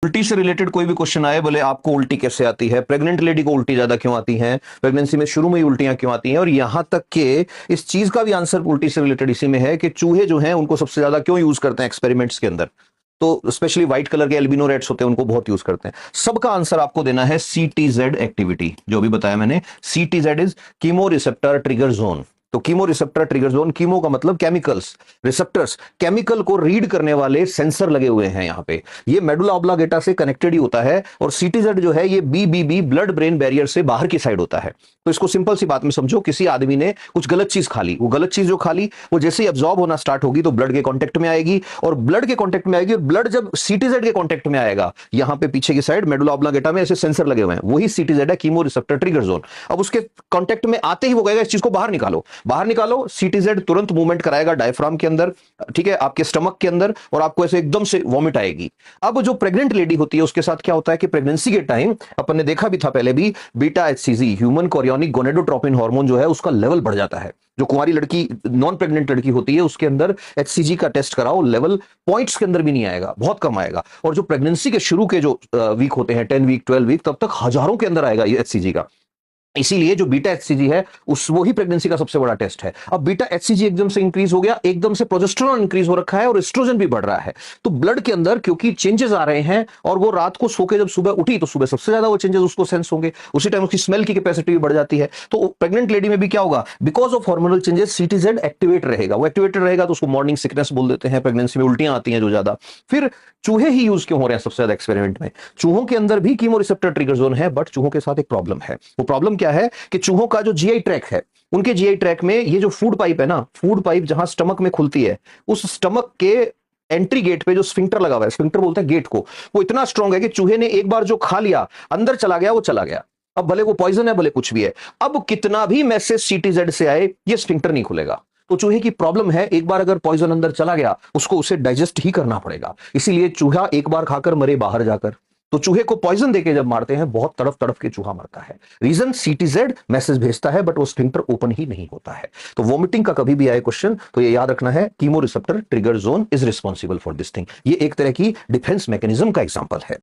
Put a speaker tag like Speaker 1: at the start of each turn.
Speaker 1: उल्टी से रिलेटेड कोई भी क्वेश्चन आए, बोले आपको उल्टी कैसे आती है, प्रेग्नेंट लेडी को उल्टी ज्यादा क्यों आती है, प्रेगनेंसी में शुरू में ही उल्टियां क्यों आती हैं, और यहां तक के इस चीज का भी आंसर उल्टी से रिलेटेड इसी में है कि चूहे जो हैं उनको सबसे ज्यादा क्यों यूज करते हैं एक्सपेरिमेंट्स के अंदर। तो स्पेशली व्हाइट कलर के एल्बिनो रेट्स होते हैं, उनको बहुत यूज करते हैं। सबका आंसर आपको देना है सीटीजेड एक्टिविटी, जो भी बताया मैंने। सीटीजेड is chemo receptor trigger zone. तो chemo receptor trigger zone, chemo का मतलब केमिकल्स, रिसेप्टर्स केमिकल को रीड करने वाले सेंसर लगे हुए हैं यहां पे। ये मेडुला ऑब्लांगेटा से कनेक्टेड ही होता है, और सीटीजेड जो है ये बीबीबी ब्लड ब्रेन बैरियर से बाहर की साइड होता है। तो इसको सिंपल सी बात में समझो, किसी आदमी ने कुछ गलत चीज खा ली, वो गलत चीज जो खा ली वो जैसे ही अब्जॉर्ब होना स्टार्ट होगी तो ब्लड के कांटेक्ट में आएगी, और ब्लड के कांटेक्ट में आएगी, और ब्लड जब सीटीजेड के कांटेक्ट में आएगा, यहां पे पीछे की साइड मेडुला ऑब्लांगेटा में ऐसे सेंसर लगे हुए हैं, वही सीटीजेड है, कीमो रिसेप्टर ट्रिगर जोन। अब उसके कांटेक्ट में आते ही वो कहेगा इस चीज को बाहर निकालो, बाहर निकालो। सीटीजेड तुरंत मूवमेंट कराएगा डायफ्राम के अंदर, ठीक है, आपके स्टमक के अंदर, और आपको ऐसे एकदम से वॉमिट आएगी। अब जो प्रेग्नेंट लेडी होती है उसके साथ क्या होता है कि प्रेगनेंसी के टाइम अपन ने देखा भी था पहले भी, beta HCG human chorionic gonadotropin hormone जो है उसका लेवल बढ़ जाता है। जो कुंवारी लड़की, नॉन प्रेग्नेंट लड़की होती है, उसके अंदर एचसीजी का टेस्ट कराओ, लेवल पॉइंट्स के अंदर भी नहीं आएगा, बहुत कम आएगा। और जो प्रेगनेंसी के शुरू के जो वीक होते हैं, 10 वीक 12 वीक, तब तक हजारों के अंदर आएगा ये एचसीजी का। इसीलिए जो बीटा एचसीजी है उस वो ही प्रेगनेंसी का सबसे बड़ा टेस्ट है। अब बीटा एचसीजी एकदम से इंक्रीज हो गया, एकदम से प्रोजेस्टेरॉन इंक्रीज हो रखा है, और एस्ट्रोजन भी बढ़ रहा है। तो ब्लड के अंदर क्योंकि चेंजेस आ रहे हैं, और वो रात को सो के जब सुबह उठी तो सुबह सबसे ज्यादा वो चेंजेस उसको सेंस होंगे, उसी टाइम उसकी स्मेल की कैपेसिटी भी बढ़ जाती है। तो प्रेग्नेंट लेडी में भी क्या होगा, because of hormonal changes CTZ activate रहेगा। वो एक्टिवेटेड रहेगा तो उसको मॉर्निंग सिकनेस बोल देते हैं, प्रेगनेंसी में उल्टियां आती हैं जो ज्यादा। फिर चूहे ही यूज क्यों हो रहे हैं सबसे ज्यादा एक्सपेरिमेंट में? चूहों के अंदर भी कीमो रिसेप्टर ट्रिगर जोन है, बट चूहों के साथ एक प्रॉब्लम है। वो प्रॉब्लम क्या है कि चूहों का जो जीआई ट्रैक है, उनके जीआई ट्रैक में ये जो फूड पाइप है ना, फूड पाइप जहां स्टमक में खुलती है, उस स्टमक के एंट्री गेट पे जो स्फिंक्टर लगा हुआ है, स्फिंक्टर बोलते हैं गेट को, वो इतना स्ट्रांग है कि चूहे ने एक बार जो खा लिया, अंदर चला गया, वो चला गया। अब भले वो पॉइजन है, भले कुछ भी है, अब कितना भी मैसेज सीटीजेड से आए, ये स्फिंक्टर नहीं खुलेगा। तो चूहे की प्रॉब्लम है, एक बार अगर पॉइजन अंदर चला गया, उसको उसे डाइजेस्ट ही करना पड़ेगा। इसीलिए चूहा एक बार खाकर मरे बाहर जाकर। तो चूहे को पॉइजन देके जब मारते हैं, बहुत तड़फ तड़फ के चूहा मरता है। रीजन, सीटीजेड मैसेज भेजता है बट वो स्फिंक्टर ओपन ही नहीं होता है। तो वोमिटिंग का कभी भी आए क्वेश्चन तो ये याद रखना है, chemo receptor trigger zone is responsible for this thing. ये एक तरह की डिफेंस मैकेनिज्म का एग्जांपल है।